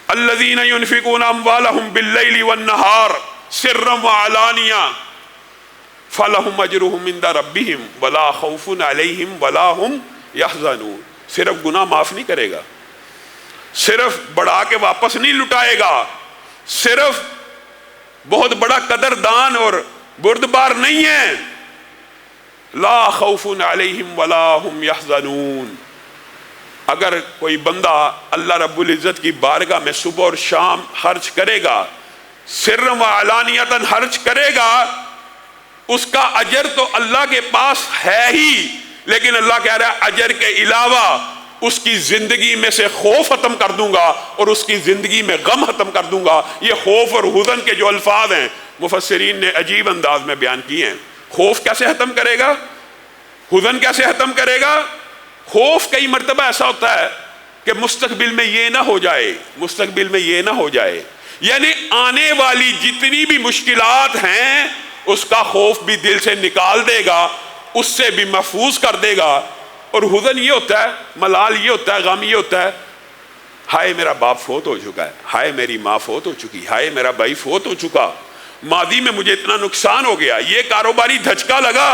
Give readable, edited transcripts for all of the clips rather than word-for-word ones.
الذین ينفقون اموالهم باللیل والنہار سرا وعلانیہ فلہم اجرہم عند ربہم ولا خوف علیہم ولا ہم یحزنون. صرف گناہ معاف نہیں کرے گا، صرف بڑھا کے واپس نہیں لٹائے گا، صرف بہت بڑا قدردان اور بردبار نہیں ہے. لا خوف علیہم ولا ہم یحزنون. اگر کوئی بندہ اللہ رب العزت کی بارگاہ میں صبح اور شام خرچ کرے گا، سرا و علانیتاً خرچ کرے گا، اس کا اجر تو اللہ کے پاس ہے ہی، لیکن اللہ کہہ رہا ہے اجر کے علاوہ اس کی زندگی میں سے خوف ختم کر دوں گا اور اس کی زندگی میں غم ختم کر دوں گا. یہ خوف اور حزن کے جو الفاظ ہیں مفسرین نے عجیب انداز میں بیان کیے ہیں. خوف کیسے ختم کرے گا؟ حزن کیسے ختم کرے گا؟ خوف کئی مرتبہ ایسا ہوتا ہے کہ مستقبل میں یہ نہ ہو جائے، مستقبل میں یہ نہ ہو جائے، یعنی آنے والی جتنی بھی مشکلات ہیں اس کا خوف بھی دل سے نکال دے گا، اس سے بھی محفوظ کر دے گا. اور حزن یہ ہوتا ہے، ملال یہ ہوتا ہے، غم یہ ہوتا ہے، ہائے میرا باپ فوت ہو چکا ہے، ہائے میری ماں فوت ہو چکی، ہائے میرا بھائی فوت ہو چکا، ماضی میں مجھے اتنا نقصان ہو گیا، یہ کاروباری دھچکا لگا.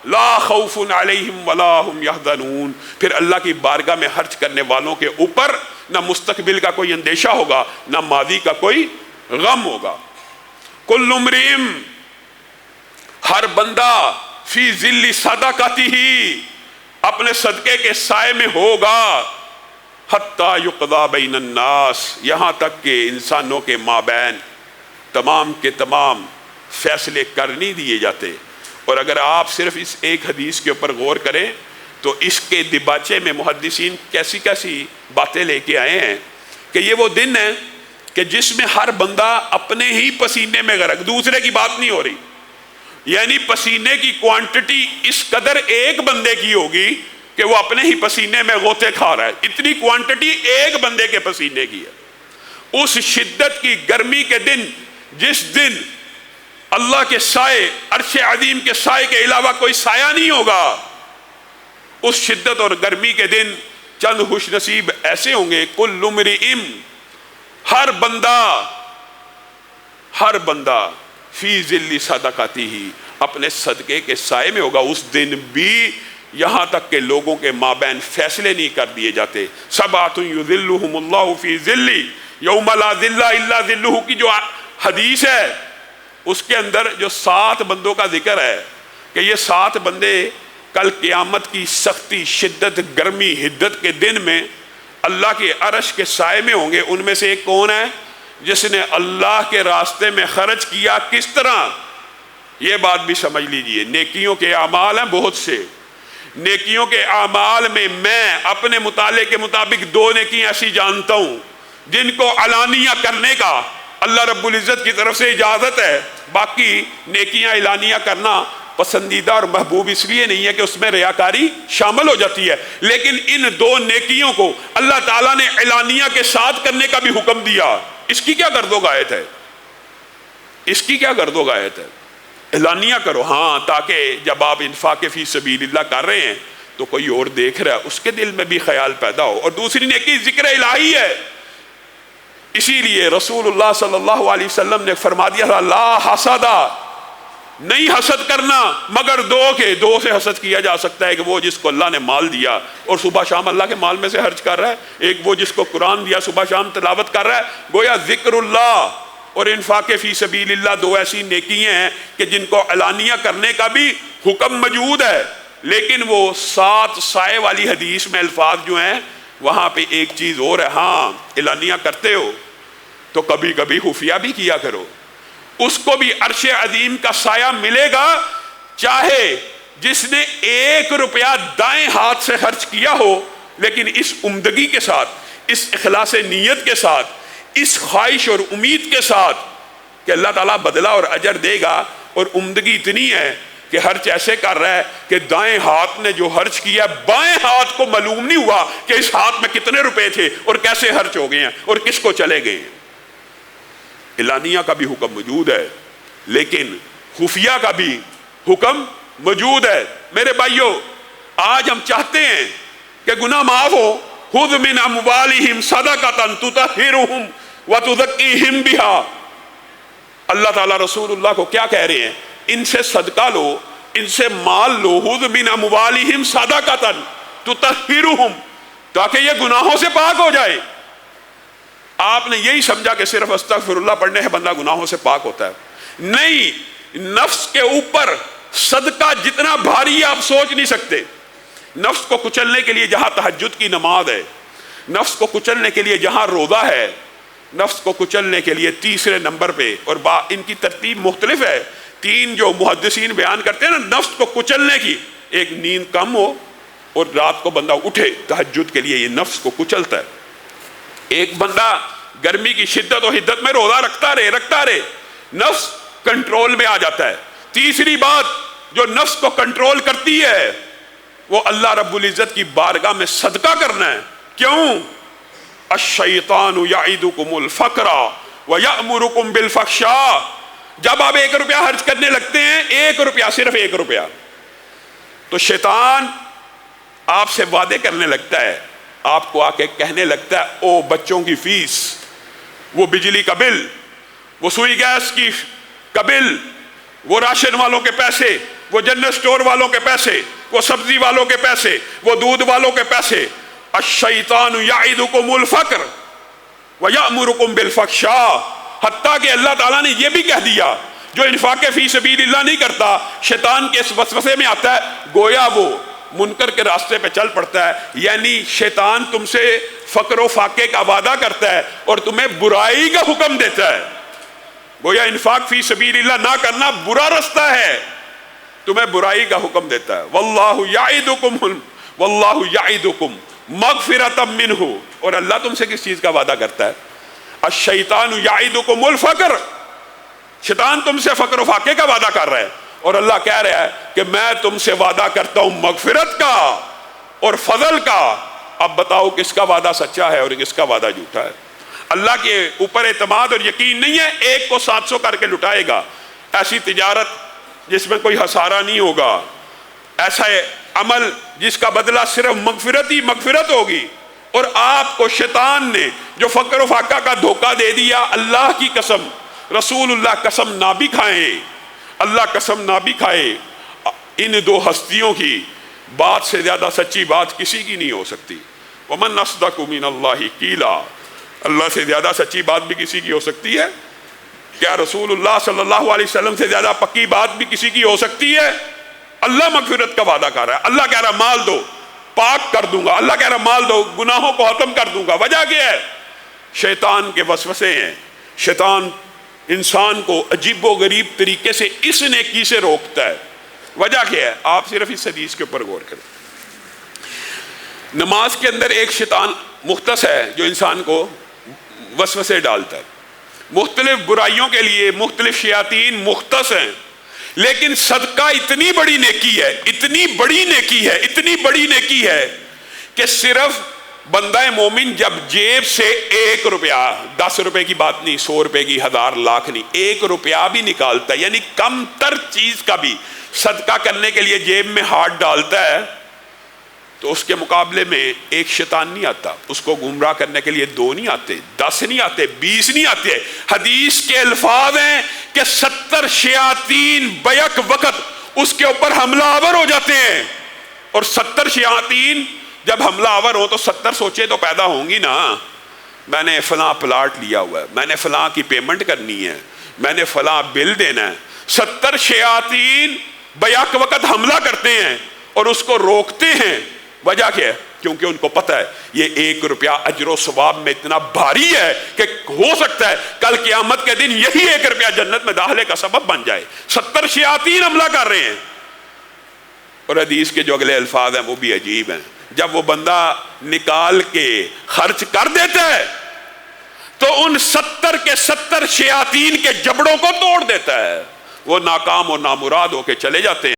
لا خوف علیہم ولا ہم یحزنون. پھر اللہ کی بارگاہ میں خرچ کرنے والوں کے اوپر نہ مستقبل کا کوئی اندیشہ ہوگا، نہ ماضی کا کوئی غم ہوگا. کل امرئ، ہر بندہ، فی ظل صدقتہ، اپنے صدقے کے سائے میں ہوگا، حتی یقضی بین الناس، یہاں تک کہ انسانوں کے مابین تمام کے تمام فیصلے کر نہیں دیے جاتے. اور اگر آپ صرف اس ایک حدیث کے اوپر غور کریں تو اس کے دباچے میں محدثین کیسی کیسی باتیں لے کے آئے ہیں کہ یہ وہ دن ہے کہ جس میں ہر بندہ اپنے ہی پسینے میں غرق، دوسرے کی بات نہیں ہو رہی، یعنی پسینے کی کوانٹٹی اس قدر ایک بندے کی ہوگی کہ وہ اپنے ہی پسینے میں غوطے کھا رہا ہے، اتنی کوانٹٹی ایک بندے کے پسینے کی ہے. اس شدت کی گرمی کے دن، جس دن اللہ کے سائے، عرش عظیم کے سائے کے علاوہ کوئی سایہ نہیں ہوگا، اس شدت اور گرمی کے دن چند خوش نصیب ایسے ہوں گے. کل امرئ، ہر بندہ فی ظل صدقتہ، اپنے صدقے کے سائے میں ہوگا. اس دن بھی یہاں تک کہ لوگوں کے مابین فیصلے نہیں کر دیے جاتے. سبعۃ یظلھم اللہ فی ظلہ یوم لا ظل الا ظلہ کی جو حدیث ہے اس کے اندر جو 7 بندوں کا ذکر ہے کہ یہ 7 بندے کل قیامت کی سختی، شدت، گرمی، حدت کے دن میں اللہ کے عرش کے سائے میں ہوں گے. ان میں سے ایک کون ہے؟ جس نے اللہ کے راستے میں خرچ کیا. کس طرح؟ یہ بات بھی سمجھ لیجئے، نیکیوں کے اعمال ہیں بہت سے، نیکیوں کے اعمال میں اپنے مطالعے کے مطابق 2 نیکیاں ایسی جانتا ہوں جن کو علانیہ کرنے کا اللہ رب العزت کی طرف سے اجازت ہے. باقی نیکیاں اعلانیہ کرنا پسندیدہ اور محبوب اس لیے نہیں ہے کہ اس میں ریاکاری شامل ہو جاتی ہے، لیکن ان 2 نیکیوں کو اللہ تعالیٰ نے اعلانیہ کے ساتھ کرنے کا بھی حکم دیا. اس کی کیا گرد و غایت ہے؟ اس کی کیا گرد و غایت ہے؟ اعلانیہ کرو، ہاں، تاکہ جب آپ انفاق فی سبیل اللہ کر رہے ہیں تو کوئی اور دیکھ رہا ہے، اس کے دل میں بھی خیال پیدا ہو. اور دوسری نیکی ذکر الہی ہے. اسی لیے رسول اللہ صلی اللہ علیہ وسلم نے فرما دیا تھا لا حسد، نہیں حسد کرنا مگر 2 کے. 2 سے حسد کیا جا سکتا ہے کہ وہ جس کو اللہ نے مال دیا اور صبح شام اللہ کے مال میں سے خرچ کر رہا ہے، ایک وہ جس کو قرآن دیا صبح شام تلاوت کر رہا ہے. گویا ذکر اللہ اور انفاق فی سبیل اللہ 2 ایسی نیکیاں ہیں کہ جن کو علانیہ کرنے کا بھی حکم موجود ہے. لیکن وہ 7 سائے والی حدیث میں الفاظ جو ہیں وہاں پہ ایک چیز اور ہے، ہاں اعلانیہ کرتے ہو تو کبھی کبھی خفیہ بھی کیا کرو. اس کو بھی عرش عظیم کا سایہ ملے گا، چاہے جس نے 1 روپیہ دائیں ہاتھ سے خرچ کیا ہو، لیکن اس عمدگی کے ساتھ، اس اخلاص نیت کے ساتھ، اس خواہش اور امید کے ساتھ کہ اللہ تعالیٰ بدلہ اور اجر دے گا. اور عمدگی اتنی ہے کہ خرچ ایسے کر رہا ہے کہ دائیں ہاتھ نے جو خرچ کیا بائیں ہاتھ کو معلوم نہیں ہوا کہ اس ہاتھ میں کتنے روپے تھے اور کیسے خرچ ہو گئے ہیں اور کس کو چلے گئے ہیں. اعلانیہ کا بھی حکم موجود ہے لیکن خفیہ کا بھی حکم موجود ہے. میرے بھائیو، آج ہم چاہتے ہیں کہ گناہ معاف ہو खुद मिन अमवालिहिम सदक़तन तुतहिरुहुम व तुज़क्कीहिम बिहा। अल्लाह ताला रसूलुल्लाह को क्या कह रहे हैं? इनसे सदका लो, इनसे माल लो, खुद मिन अमवालिहिम सदक़तन तुतहिरुहुम, ताकि ये गुनाहों से पाक हो जाए। आपने यही समझा कि सिर्फ अस्तगफिरुल्लाह पढ़ने से बंदा गुनाहों से पाक होता है? नहीं, नफ्स के ऊपर सदका जितना भारी है आप सोच नहीं सकते। नफ्स को कुचलने के लिए जहां तहज्जुद की नमाज है, नफ्स को कुचलने के लिए जहां रोज़ा है, नफ्स को कुचलने के लिए तीसरे नंबर पे, और इनकी तरतीब मुख्तलिफ है, तीन जो मुहद्दिसीन बयान करते हैं ना नफ्स को कुचलने की, एक नींद कम हो और रात को बंदा उठे तहज्जुद के लिए, ये नफ्स को कुचलता है। एक बंदा गर्मी की शिद्दत और हिद्दत में रोज़ा रखता रहे, नफ्स कंट्रोल में आ जाता है। तीसरी बात जो नफ्स को कंट्रोल करती है वो अल्लाह रब्बुल इज़्ज़त की बारगाह में सदका करना है। क्यों? अश्शैतानु यईदुकुमुल फ़क्रा व यअमुरुकुम बिल फ़हशा। जब आप 1 रुपया खर्च करने लगते हैं, 1 रुपया, सिर्फ 1 रुपया, तो शैतान आपसे वादे करने लगता है, आपको आके कहने लगता है ओ बच्चों की फीस, वो बिजली का बिल, वो सुई गैस की का बिल, वो राशन वालों के पैसे, वो जनरल स्टोर वालों के पैसे, वो सब्जी वालों के पैसे, वो दूध वालों के पैसे। अश्शैतानु यईदुकुमुल फ़क्र व यअमुरुकुम बिल फ़हशा। हत्ता कि अल्लाह ताला ने यह भी कह दिया जो इन्फाक़े फ़ी सबीलिल्लाह नहीं करता, शैतान के इस वसवसे में आता है, गोया वो मुनकर के रास्ते पे चल पड़ता है। यानी शैतान तुमसे फ़क्र व फ़ाक़े का वादा करता है और तुम्हें बुराई का हुक्म देता है। गोया इन्फाक़ फ़ी सबीलिल्लाह ना करना बुरा रास्ता है, तुम्हें बुराई का हुक्म देता है। वल्लाहु यईदुकुम मग़फ़िरतम मिन्हु, और अल्लाह तुमसे किस चीज़ का वादा करता है? अश्शैतानु यईदुकुमुल फ़क्र, शैतान तुमसे फ़क्र व फ़ाक़े का वादा कर रहा है, और अल्लाह कह रहा है कि मैं तुमसे वादा करता हूँ मग़फ़िरत का और फजल का। अब बताओ किसका वादा सच्चा है और किसका वादा झूठा है? अल्लाह के ऊपर एतमाद और यकीन नहीं है, एक को 700 करके लुटाएगा। ऐसी तिजारत जिसमें कोई हसारा नहीं होगा, ऐसा अमल जिसका बदला सिर्फ मग़फ़िरत ही मग़फ़िरत होगी। और आपको शैतान ने जो फ़क्र व फ़ाक़ा का धोखा दे दिया, अल्लाह की कसम, रसूलुल्लाह कसम ना भी खाए, अल्लाह कसम ना भी खाए, इन दो हस्तियों की बात से ज़्यादा सच्ची बात किसी की नहीं हो सकती। वमन अस्दक़ु मिनल्लाहि क़ीला, अल्लाह से ज़्यादा सच्ची बात भी किसी की हो सकती है क्या? रसूलुल्लाह सल्लल्लाहु अलैहि वसल्लम से ज़्यादा पक्की बात भी किसी की हो सकती है? अल्लाह मग़फ़िरत का वादा कर रहा है, अल्लाह कह रहा है माल दो पाक कर दूंगा, अल्लाह कह रहा है माल दो गुनाहों को ख़त्म कर दूंगा। वजह क्या है? शैतान के वसवसे हैं। शैतान इंसान को अजीबो गरीब तरीके से इस नेकी से रोकता है। वजह क्या है? आप सिर्फ इस हदीस के ऊपर गौर करें। नमाज के अंदर एक शैतान मुख्तस है जो इंसान को वसवसे डालता है। मुख्तलिफ बुराइयों के लिए मुख्तलिफ शयातीन मुख्तस हैं, लेकिन सदका इतनी बड़ी नेकी है, इतनी बड़ी नेकी है, इतनी बड़ी नेकी है कि सिर्फ बंदा मोमिन जब जेब से 1 रुपया, 10 रुपए की बात नहीं, 100 रुपए की, 1000 लाख नहीं, 1 रुपया भी निकालता है, यानी कम तर चीज का भी सदका करने के लिए जेब में हाथ डालता है, तो उसके मुकाबले में एक शैतान नहीं आता। उसको गुमराह करने के लिए 2 नहीं आते, 10 नहीं आते, 20 नहीं आते। हदीस के अल्फाज हैं कि 70 शयातीन बैक वक्त उसके ऊपर हमलावर हो जाते हैं। और 70 शयातीन जब हमलावर हो तो 70 सोचे तो पैदा होंगी ना। मैंने फलां प्लाट लिया हुआ है, मैंने फलां की पेमेंट करनी है, मैंने फलां बिल देना है। 70 शयातीन बैक वक्त हमला करते हैं और उसको रोकते हैं। वजह क्या है? क्योंकि उनको पता है ये 1 रुपया अजर सवाब में इतना भारी है कि हो सकता है कल क़यामत के दिन यही 1 रुपया जन्नत में दाखिले का सबब बन जाए। 70 शयातीन हमला कर रहे हैं। और हदीस के जो अगले अल्फाज हैं वो भी अजीब हैं। जब वो बंदा निकाल के खर्च कर देता है तो उन 70 के 70 शयातीन के जबड़ों को तोड़ देता है। वो नाकाम और नामुराद होके चले जाते हैं।